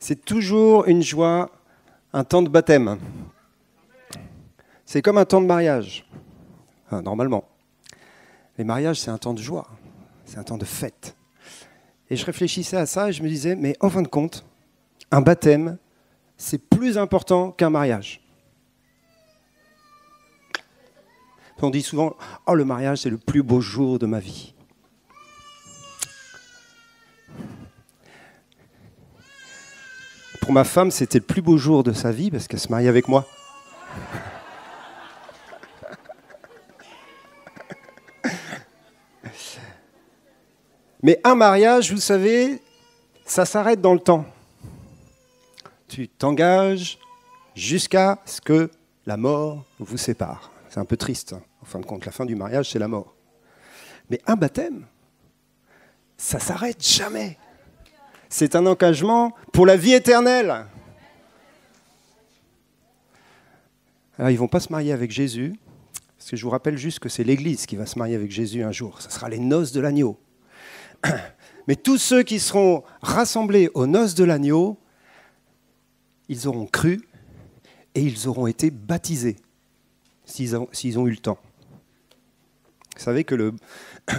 C'est toujours une joie, un temps de baptême. C'est comme un temps de mariage, enfin, normalement. Les mariages, c'est un temps de joie, c'est un temps de fête. Et je réfléchissais à ça et je me disais, mais en fin de compte, un baptême, c'est plus important qu'un mariage. On dit souvent, oh, le mariage, c'est le plus beau jour de ma vie. Pour ma femme, c'était le plus beau jour de sa vie parce qu'elle se marie avec moi. Mais un mariage, vous savez, ça s'arrête dans le temps. Tu t'engages jusqu'à ce que la mort vous sépare. C'est un peu triste. En fin de compte, la fin du mariage, c'est la mort. Mais un baptême, ça ne s'arrête jamais. C'est un engagement pour la vie éternelle. Alors, ils ne vont pas se marier avec Jésus, parce que je vous rappelle juste que c'est l'Église qui va se marier avec Jésus un jour. Ce sera les noces de l'agneau. Mais tous ceux qui seront rassemblés aux noces de l'agneau, ils auront cru et ils auront été baptisés, s'ils ont eu le temps. Vous savez que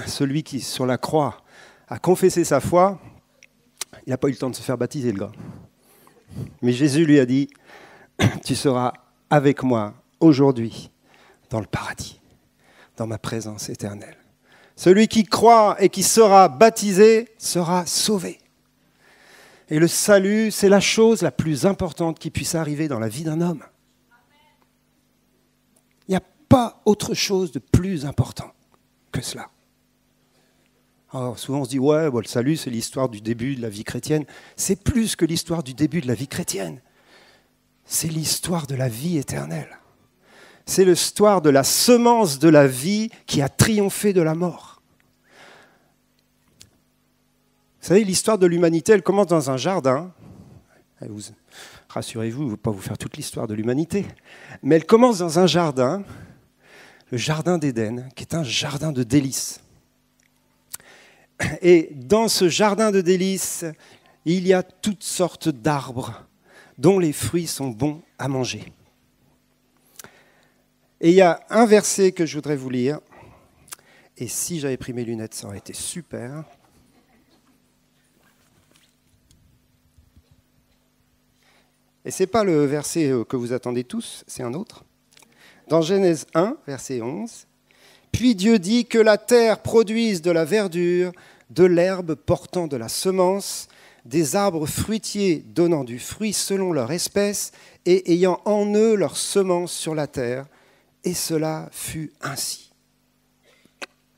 celui qui, sur la croix, a confessé sa foi, il n'a pas eu le temps de se faire baptiser, le gars. Mais Jésus lui a dit, tu seras avec moi aujourd'hui dans le paradis, dans ma présence éternelle. Celui qui croit et qui sera baptisé sera sauvé. Et le salut, c'est la chose la plus importante qui puisse arriver dans la vie d'un homme. Il n'y a pas autre chose de plus important que cela. Alors souvent on se dit, ouais, bon, le salut c'est l'histoire du début de la vie chrétienne. C'est plus que l'histoire du début de la vie chrétienne. C'est l'histoire de la vie éternelle. C'est l'histoire de la semence de la vie qui a triomphé de la mort. Vous savez, l'histoire de l'humanité, elle commence dans un jardin. Rassurez-vous, je ne vais pas vous faire toute l'histoire de l'humanité. Mais elle commence dans un jardin, le jardin d'Éden, qui est un jardin de délices. Et dans ce jardin de délices, il y a toutes sortes d'arbres dont les fruits sont bons à manger. Et il y a un verset que je voudrais vous lire. Et si j'avais pris mes lunettes, ça aurait été super. Et ce n'est pas le verset que vous attendez tous, c'est un autre. Dans Genèse 1, verset 11, « Puis Dieu dit que la terre produise de la verdure, de l'herbe portant de la semence, des arbres fruitiers donnant du fruit selon leur espèce et ayant en eux leur semence sur la terre. Et cela fut ainsi. »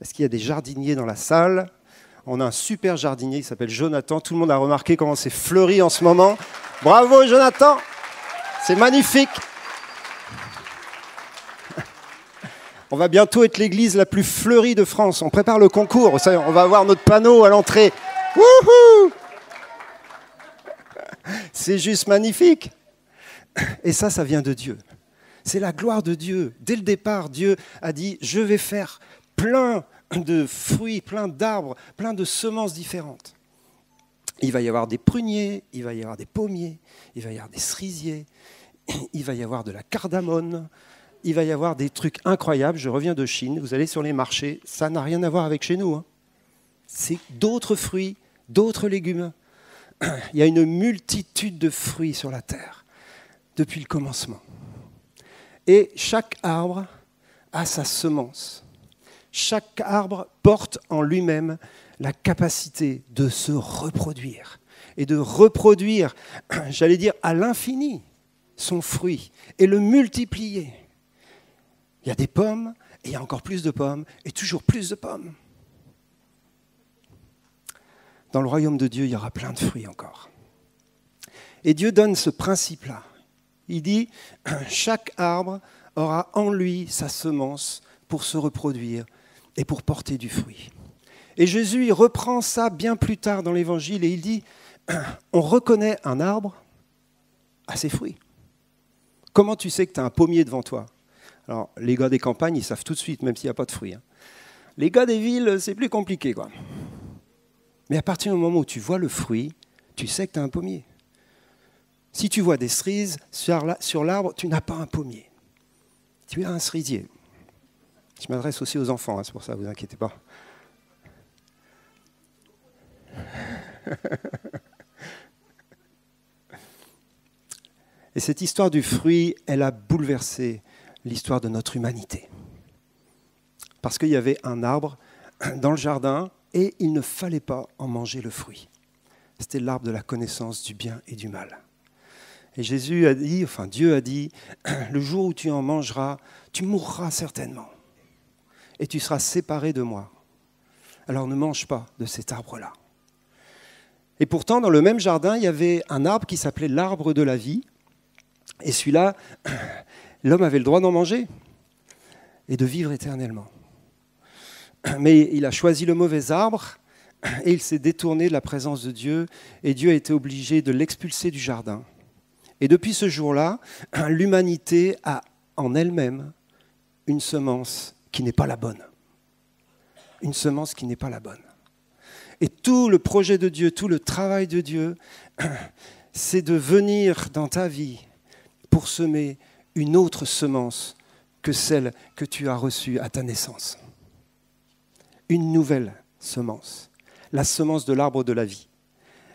Est-ce qu'il y a des jardiniers dans la salle ? On a un super jardinier qui s'appelle Jonathan. Tout le monde a remarqué comment c'est fleuri en ce moment. Bravo Jonathan, c'est magnifique. On va bientôt être l'église la plus fleurie de France. On prépare le concours, on va avoir notre panneau à l'entrée. Wouhou! C'est juste magnifique. Et ça vient de Dieu. C'est la gloire de Dieu. Dès le départ, Dieu a dit, je vais faire plein de fruits, plein d'arbres, plein de semences différentes. Il va y avoir des pruniers, il va y avoir des pommiers, il va y avoir des cerisiers, il va y avoir de la cardamone, il va y avoir des trucs incroyables. Je reviens de Chine, vous allez sur les marchés, ça n'a rien à voir avec chez nous. C'est d'autres fruits, d'autres légumes. Il y a une multitude de fruits sur la terre depuis le commencement. Et chaque arbre a sa semence. Chaque arbre porte en lui-même la capacité de se reproduire. Et de reproduire, j'allais dire, à l'infini, son fruit. Et le multiplier. Il y a des pommes, et il y a encore plus de pommes, et toujours plus de pommes. Dans le royaume de Dieu, il y aura plein de fruits encore. Et Dieu donne ce principe-là. Il dit, chaque arbre aura en lui sa semence pour se reproduire et pour porter du fruit. Et Jésus il reprend ça bien plus tard dans l'Évangile et il dit, on reconnaît un arbre à ses fruits. Comment tu sais que tu as un pommier devant toi ? Alors, les gars des campagnes, ils savent tout de suite, même s'il n'y a pas de fruits. Les gars des villes, c'est plus compliqué, quoi. Mais à partir du moment où tu vois le fruit, tu sais que tu as un pommier. Si tu vois des cerises sur l'arbre, tu n'as pas un pommier. Tu as un cerisier. Je m'adresse aussi aux enfants, c'est pour ça, ne vous inquiétez pas. Et cette histoire du fruit, elle a bouleversé l'histoire de notre humanité. Parce qu'il y avait un arbre dans le jardin et il ne fallait pas en manger le fruit. C'était l'arbre de la connaissance du bien et du mal. Et Dieu a dit, le jour où tu en mangeras, tu mourras certainement. Et tu seras séparé de moi. Alors ne mange pas de cet arbre-là. Et pourtant, dans le même jardin, il y avait un arbre qui s'appelait l'arbre de la vie. Et celui-là, l'homme avait le droit d'en manger et de vivre éternellement. Mais il a choisi le mauvais arbre et il s'est détourné de la présence de Dieu et Dieu a été obligé de l'expulser du jardin. Et depuis ce jour-là, l'humanité a en elle-même une semence qui n'est pas la bonne. Une semence qui n'est pas la bonne. Et tout le projet de Dieu, tout le travail de Dieu, c'est de venir dans ta vie pour semer une autre semence que celle que tu as reçue à ta naissance. Une nouvelle semence. La semence de l'arbre de la vie.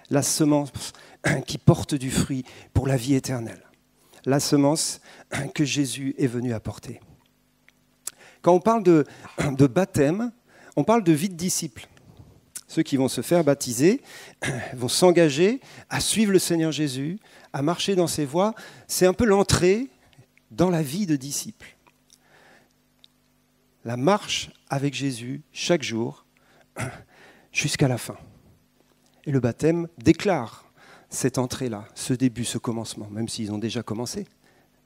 La semence qui porte du fruit pour la vie éternelle. La semence que Jésus est venu apporter. Quand on parle de baptême, on parle de vie de disciple. Ceux qui vont se faire baptiser vont s'engager à suivre le Seigneur Jésus, à marcher dans ses voies. C'est un peu l'entrée dans la vie de disciple. La marche avec Jésus chaque jour jusqu'à la fin. Et le baptême déclare cette entrée-là, ce début, ce commencement, même s'ils ont déjà commencé.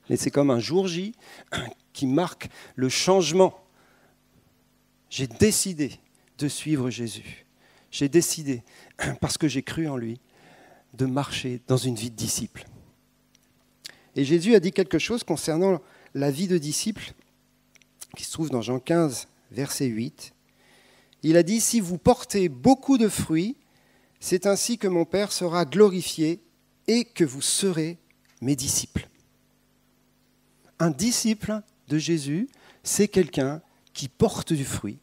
Mais c'est comme un jour J qui marque le changement. J'ai décidé de suivre Jésus. J'ai décidé, parce que j'ai cru en lui, de marcher dans une vie de disciple. Et Jésus a dit quelque chose concernant la vie de disciple, qui se trouve dans Jean 15, verset 8. Il a dit « Si vous portez beaucoup de fruits, c'est ainsi que mon Père sera glorifié et que vous serez mes disciples. » Un disciple de Jésus, c'est quelqu'un qui porte du fruit,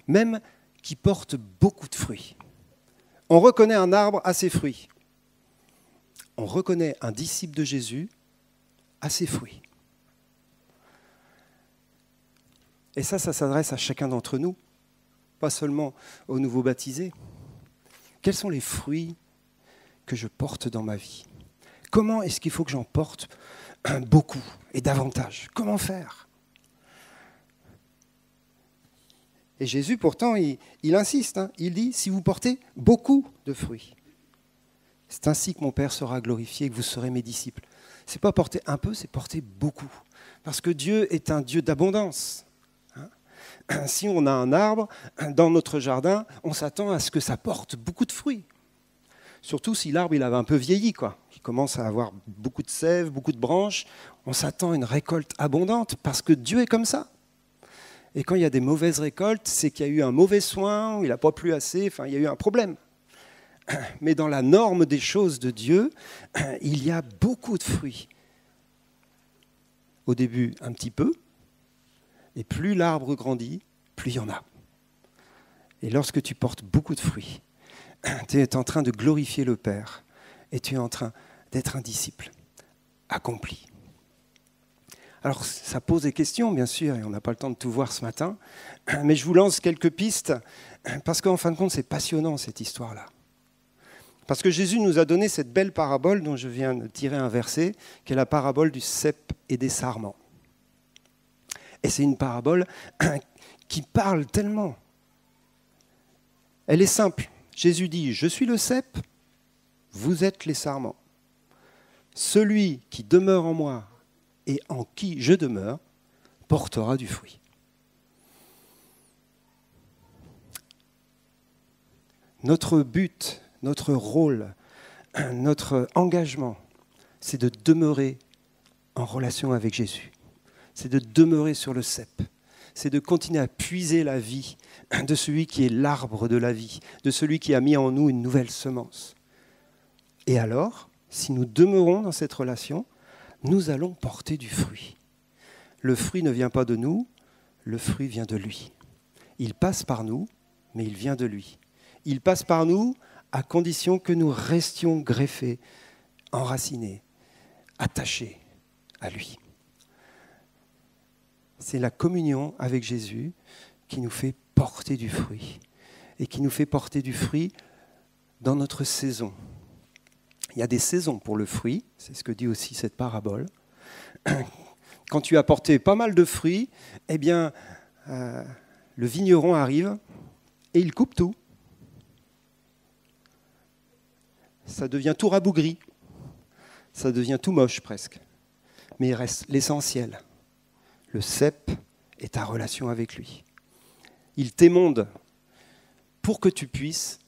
même qui porte beaucoup de fruits. On reconnaît un arbre à ses fruits. On reconnaît un disciple de Jésus à ses fruits. Et ça s'adresse à chacun d'entre nous, pas seulement aux nouveaux baptisés. Quels sont les fruits que je porte dans ma vie? Comment est-ce qu'il faut que j'en porte beaucoup et davantage? Comment faire? Et Jésus, pourtant, il insiste. Il dit, si vous portez beaucoup de fruits, c'est ainsi que mon Père sera glorifié et que vous serez mes disciples. Ce n'est pas porter un peu, c'est porter beaucoup. Parce que Dieu est un Dieu d'abondance. Si on a un arbre dans notre jardin, on s'attend à ce que ça porte beaucoup de fruits. Surtout si l'arbre il avait un peu vieilli, il commence à avoir beaucoup de sève, beaucoup de branches, on s'attend à une récolte abondante parce que Dieu est comme ça. Et quand il y a des mauvaises récoltes, c'est qu'il y a eu un mauvais soin, ou il n'a pas plu assez, il y a eu un problème. Mais dans la norme des choses de Dieu, il y a beaucoup de fruits. Au début, un petit peu, et plus l'arbre grandit, plus il y en a. Et lorsque tu portes beaucoup de fruits, tu es en train de glorifier le Père, et tu es en train d'être un disciple accompli. Alors, ça pose des questions, bien sûr, et on n'a pas le temps de tout voir ce matin, mais je vous lance quelques pistes, parce qu'en fin de compte, c'est passionnant, cette histoire-là. Parce que Jésus nous a donné cette belle parabole, dont je viens de tirer un verset, qui est la parabole du cep et des sarments. Et c'est une parabole qui parle tellement. Elle est simple. Jésus dit, je suis le cep, vous êtes les sarments. Celui qui demeure en moi et en qui je demeure, portera du fruit. Notre but, notre rôle, notre engagement, c'est de demeurer en relation avec Jésus. C'est de demeurer sur le cep. C'est de continuer à puiser la vie de celui qui est l'arbre de la vie, de celui qui a mis en nous une nouvelle semence. Et alors, si nous demeurons dans cette relation, nous allons porter du fruit. Le fruit ne vient pas de nous, le fruit vient de lui. Il passe par nous, mais il vient de lui. Il passe par nous à condition que nous restions greffés, enracinés, attachés à lui. C'est la communion avec Jésus qui nous fait porter du fruit et qui nous fait porter du fruit dans notre saison. Il y a des saisons pour le fruit, c'est ce que dit aussi cette parabole. Quand tu as porté pas mal de fruits, eh bien, le vigneron arrive et il coupe tout. Ça devient tout rabougri, ça devient tout moche presque. Mais il reste l'essentiel. Le cep est ta relation avec lui. Il t'émonde pour que tu puisses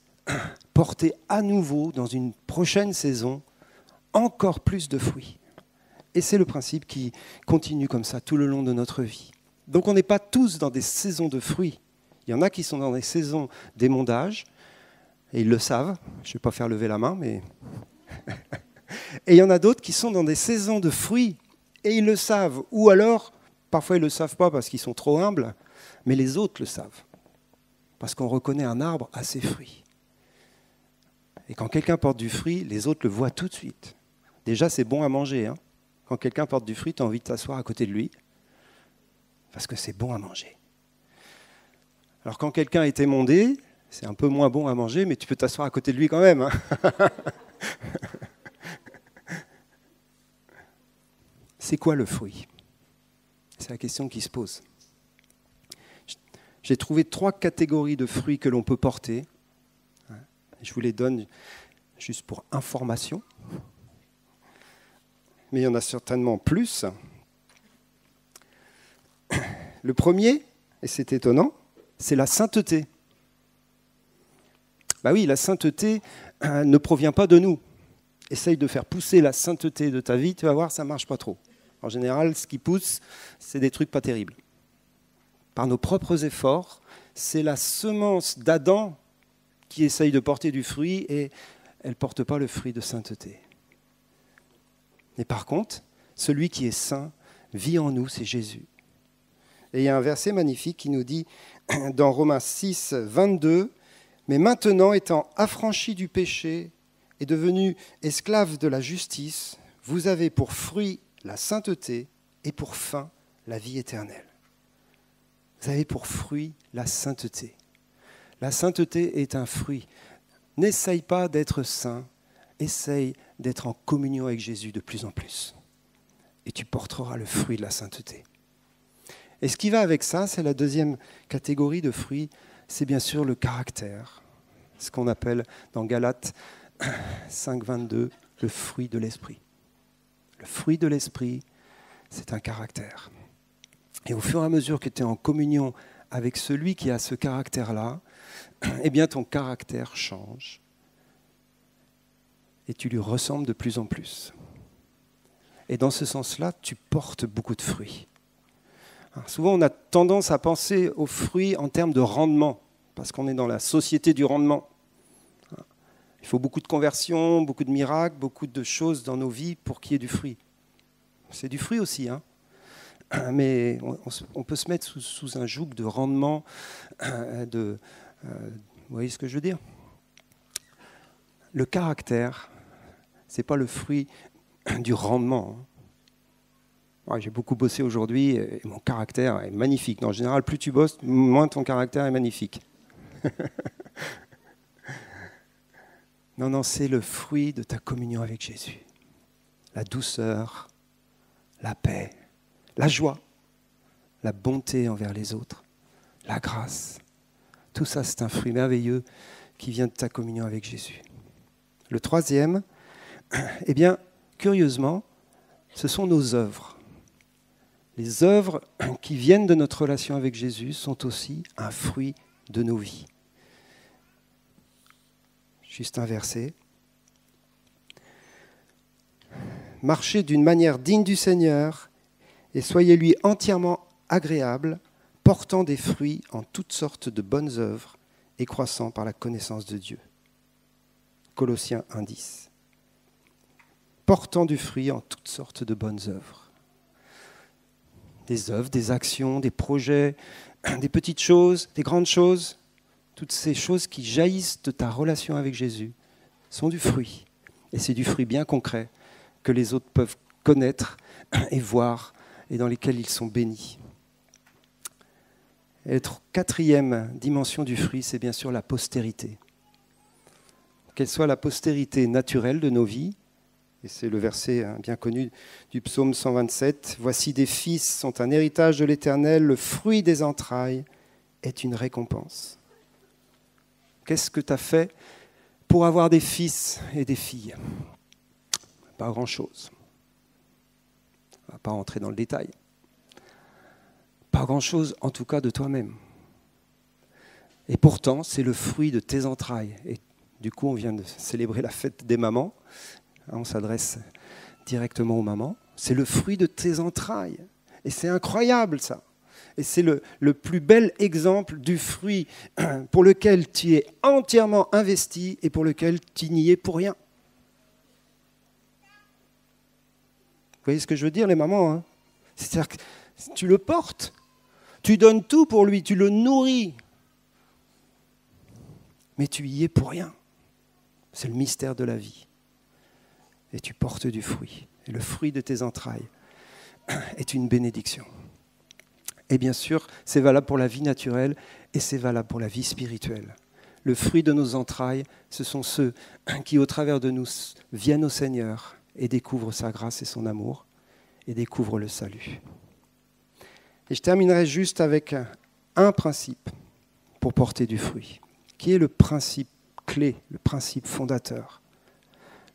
porter à nouveau, dans une prochaine saison, encore plus de fruits. Et c'est le principe qui continue comme ça tout le long de notre vie. Donc on n'est pas tous dans des saisons de fruits. Il y en a qui sont dans des saisons d'émondage, et ils le savent. Je ne vais pas faire lever la main, mais... Et il y en a d'autres qui sont dans des saisons de fruits, et ils le savent. Ou alors, parfois ils ne le savent pas parce qu'ils sont trop humbles, mais les autres le savent. Parce qu'on reconnaît un arbre à ses fruits. Et quand quelqu'un porte du fruit, les autres le voient tout de suite. Déjà, c'est bon à manger. Quand quelqu'un porte du fruit, tu as envie de t'asseoir à côté de lui, parce que c'est bon à manger. Alors quand quelqu'un est émondé, c'est un peu moins bon à manger, mais tu peux t'asseoir à côté de lui quand même. C'est quoi le fruit? C'est la question qui se pose. J'ai trouvé 3 catégories de fruits que l'on peut porter. Je vous les donne juste pour information. Mais il y en a certainement plus. Le premier, et c'est étonnant, c'est la sainteté. Bah oui, la sainteté ne provient pas de nous. Essaye de faire pousser la sainteté de ta vie, tu vas voir, ça ne marche pas trop. En général, ce qui pousse, c'est des trucs pas terribles. Par nos propres efforts, c'est la semence d'Adam qui essaye de porter du fruit et elle ne porte pas le fruit de sainteté. Mais par contre, celui qui est saint vit en nous, c'est Jésus. Et il y a un verset magnifique qui nous dit, dans Romains 6, 22, « Mais maintenant, étant affranchis du péché et devenus esclaves de la justice, vous avez pour fruit la sainteté et pour fin la vie éternelle. » Vous avez pour fruit la sainteté. La sainteté est un fruit. N'essaye pas d'être saint, essaye d'être en communion avec Jésus de plus en plus. Et tu porteras le fruit de la sainteté. Et ce qui va avec ça, c'est la deuxième catégorie de fruits, c'est bien sûr le caractère. Ce qu'on appelle dans Galates 5, 22, le fruit de l'esprit. Le fruit de l'esprit, c'est un caractère. Et au fur et à mesure que tu es en communion avec celui qui a ce caractère-là, eh bien ton caractère change et tu lui ressembles de plus en plus. Et dans ce sens-là, tu portes beaucoup de fruits. Alors souvent, on a tendance à penser aux fruits en termes de rendement, parce qu'on est dans la société du rendement. Il faut beaucoup de conversions, beaucoup de miracles, beaucoup de choses dans nos vies pour qu'il y ait du fruit. C'est du fruit aussi, mais on peut se mettre sous un joug de rendement, vous voyez ce que je veux dire? Le caractère, ce n'est pas le fruit du rendement. Ouais, j'ai beaucoup bossé aujourd'hui et mon caractère est magnifique. En général, plus tu bosses, moins ton caractère est magnifique. Non, c'est le fruit de ta communion avec Jésus. La douceur, la paix, la joie, la bonté envers les autres, la grâce. Tout ça, c'est un fruit merveilleux qui vient de ta communion avec Jésus. Le troisième, eh bien, curieusement, ce sont nos œuvres. Les œuvres qui viennent de notre relation avec Jésus sont aussi un fruit de nos vies. Juste un verset. Marchez d'une manière digne du Seigneur et soyez-lui entièrement agréable, portant des fruits en toutes sortes de bonnes œuvres et croissant par la connaissance de Dieu. Colossiens 1,10. portant du fruit en toutes sortes de bonnes œuvres. Des œuvres, des actions, des projets, des petites choses, des grandes choses, toutes ces choses qui jaillissent de ta relation avec Jésus sont du fruit. Et c'est du fruit bien concret que les autres peuvent connaître et voir et dans lesquels ils sont bénis. Et la quatrième dimension du fruit, c'est bien sûr la postérité. Qu'elle soit la postérité naturelle de nos vies, et c'est le verset bien connu du psaume 127, « Voici des fils sont un héritage de l'Éternel, le fruit des entrailles est une récompense. » Qu'est-ce que tu as fait pour avoir des fils et des filles? Pas grand-chose. On ne va pas rentrer dans le détail. Pas grand-chose, en tout cas, de toi-même. Et pourtant, c'est le fruit de tes entrailles. Et du coup, on vient de célébrer la fête des mamans. On s'adresse directement aux mamans. C'est le fruit de tes entrailles. Et c'est incroyable, ça. Et c'est le plus bel exemple du fruit pour lequel tu es entièrement investi et pour lequel tu n'y es pour rien. Vous voyez ce que je veux dire, les mamans, hein? C'est-à-dire que tu le portes, tu donnes tout pour lui, tu le nourris, mais tu y es pour rien. C'est le mystère de la vie. Et tu portes du fruit. Et le fruit de tes entrailles est une bénédiction. Et bien sûr, c'est valable pour la vie naturelle et c'est valable pour la vie spirituelle. Le fruit de nos entrailles, ce sont ceux qui, au travers de nous, viennent au Seigneur et découvrent sa grâce et son amour et découvrent le salut. Et je terminerai juste avec un principe pour porter du fruit, qui est le principe clé, le principe fondateur,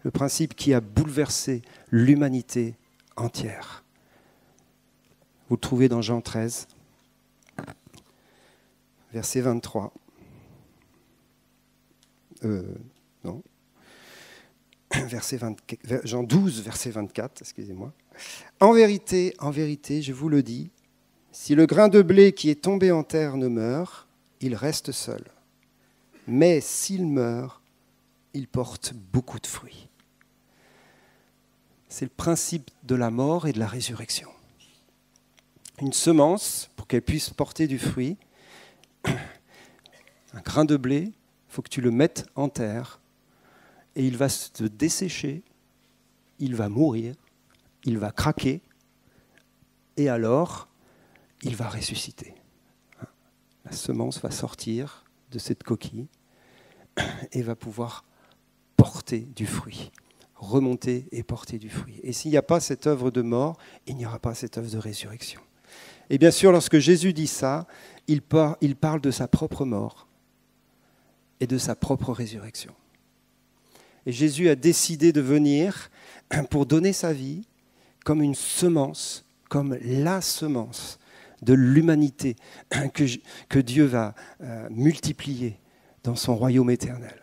le principe qui a bouleversé l'humanité entière. Vous le trouvez dans Jean 13, verset 23. Non. Jean 12, verset 24, excusez-moi. En vérité, je vous le dis, si le grain de blé qui est tombé en terre ne meurt, il reste seul. Mais s'il meurt, il porte beaucoup de fruits. C'est le principe de la mort et de la résurrection. Une semence, pour qu'elle puisse porter du fruit, un grain de blé, il faut que tu le mettes en terre et il va se dessécher, il va mourir, il va craquer et alors il va ressusciter. La semence va sortir de cette coquille et va pouvoir porter du fruit, remonter et porter du fruit. Et s'il n'y a pas cette œuvre de mort, il n'y aura pas cette œuvre de résurrection. Et bien sûr, lorsque Jésus dit ça, il parle de sa propre mort et de sa propre résurrection. Et Jésus a décidé de venir pour donner sa vie comme une semence, comme la semence de l'humanité que Dieu va multiplier dans son royaume éternel.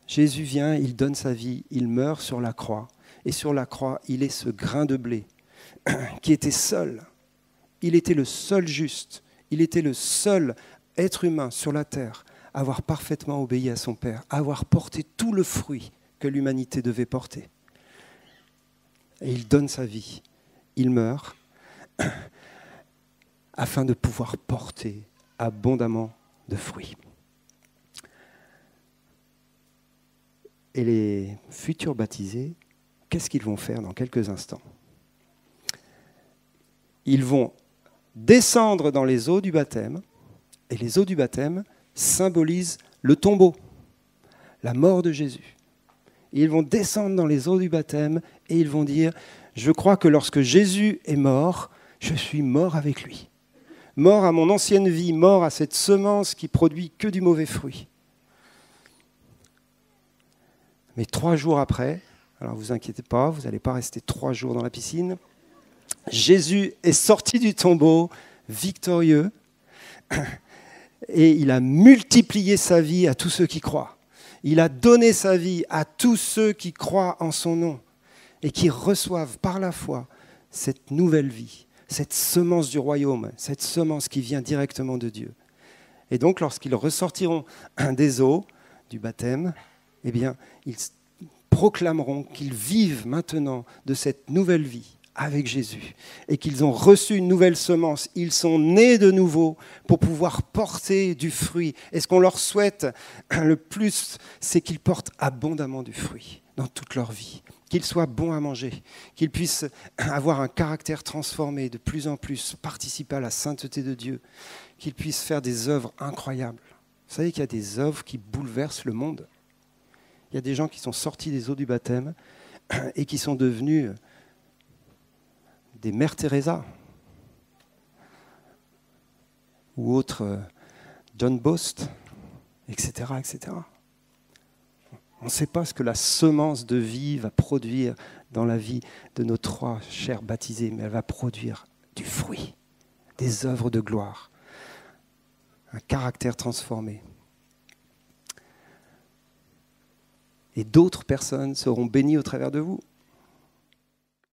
Jésus vient, il donne sa vie, il meurt sur la croix. Et sur la croix, il est ce grain de blé qui était seul. Il était le seul juste, il était le seul être humain sur la terre à avoir parfaitement obéi à son Père, à avoir porté tout le fruit que l'humanité devait porter. Et il donne sa vie, il meurt, afin de pouvoir porter abondamment de fruits. Et les futurs baptisés, qu'est-ce qu'ils vont faire dans quelques instants? Ils vont descendre dans les eaux du baptême, et les eaux du baptême symbolisent le tombeau, la mort de Jésus. Et ils vont descendre dans les eaux du baptême et ils vont dire « Je crois que lorsque Jésus est mort, je suis mort avec lui. Mort à mon ancienne vie, mort à cette semence qui produit que du mauvais fruit. » Mais 3 jours après, alors vous inquiétez pas, vous n'allez pas rester 3 jours dans la piscine, Jésus est sorti du tombeau victorieux et il a multiplié sa vie à tous ceux qui croient. Il a donné sa vie à tous ceux qui croient en son nom et qui reçoivent par la foi cette nouvelle vie, cette semence du royaume, cette semence qui vient directement de Dieu. Et donc, lorsqu'ils ressortiront des eaux du baptême, eh bien, ils proclameront qu'ils vivent maintenant de cette nouvelle vie avec Jésus et qu'ils ont reçu une nouvelle semence. Ils sont nés de nouveau pour pouvoir porter du fruit. Et ce qu'on leur souhaite le plus, c'est qu'ils portent abondamment du fruit dans toute leur vie, qu'ils soient bons à manger, qu'ils puissent avoir un caractère transformé, de plus en plus participer à la sainteté de Dieu, qu'ils puissent faire des œuvres incroyables. Vous savez qu'il y a des œuvres qui bouleversent le monde. Il y a des gens qui sont sortis des eaux du baptême et qui sont devenus des mères Teresa ou autres John Bost, etc., etc. On ne sait pas ce que la semence de vie va produire dans la vie de nos 3 chers baptisés, mais elle va produire du fruit, des œuvres de gloire, un caractère transformé. Et d'autres personnes seront bénies au travers de vous.